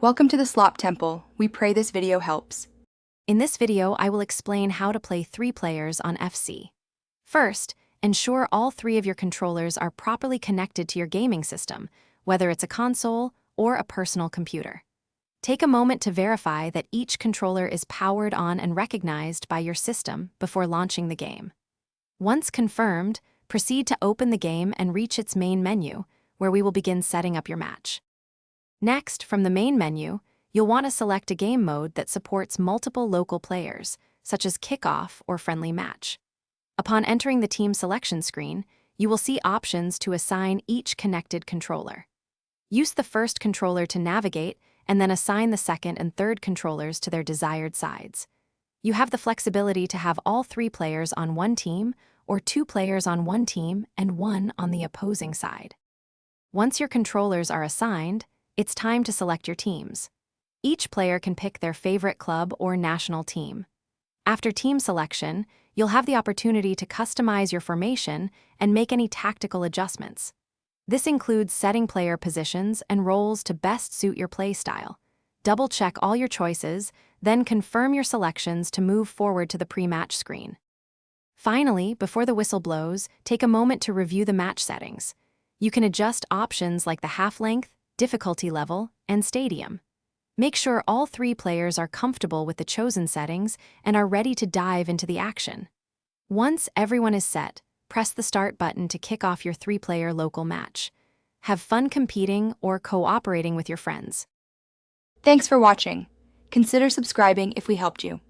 Welcome to the Slop Temple. We pray this video helps. In this video, I will explain how to play 3 players on FC. First, ensure all 3 of your controllers are properly connected to your gaming system, whether it's a console or a personal computer. Take a moment to verify that each controller is powered on and recognized by your system before launching the game. Once confirmed, proceed to open the game and reach its main menu, where we will begin setting up your match. Next, from the main menu, you'll want to select a game mode that supports multiple local players, such as kickoff or friendly match. Upon entering the team selection screen, you will see options to assign each connected controller. Use the first controller to navigate and then assign the second and third controllers to their desired sides. You have the flexibility to have all 3 players on one team or 2 players on one team and 1 on the opposing side. Once your controllers are assigned, it's time to select your teams. Each player can pick their favorite club or national team. After team selection, you'll have the opportunity to customize your formation and make any tactical adjustments. This includes setting player positions and roles to best suit your play style. Double-check all your choices, then confirm your selections to move forward to the pre-match screen. Finally, before the whistle blows, take a moment to review the match settings. You can adjust options like the half-length, difficulty level, and stadium. Make sure all 3 players are comfortable with the chosen settings and are ready to dive into the action. Once everyone is set, press the start button to kick off your 3-player local match. Have fun competing or cooperating with your friends. Thanks for watching. Consider subscribing if we helped you.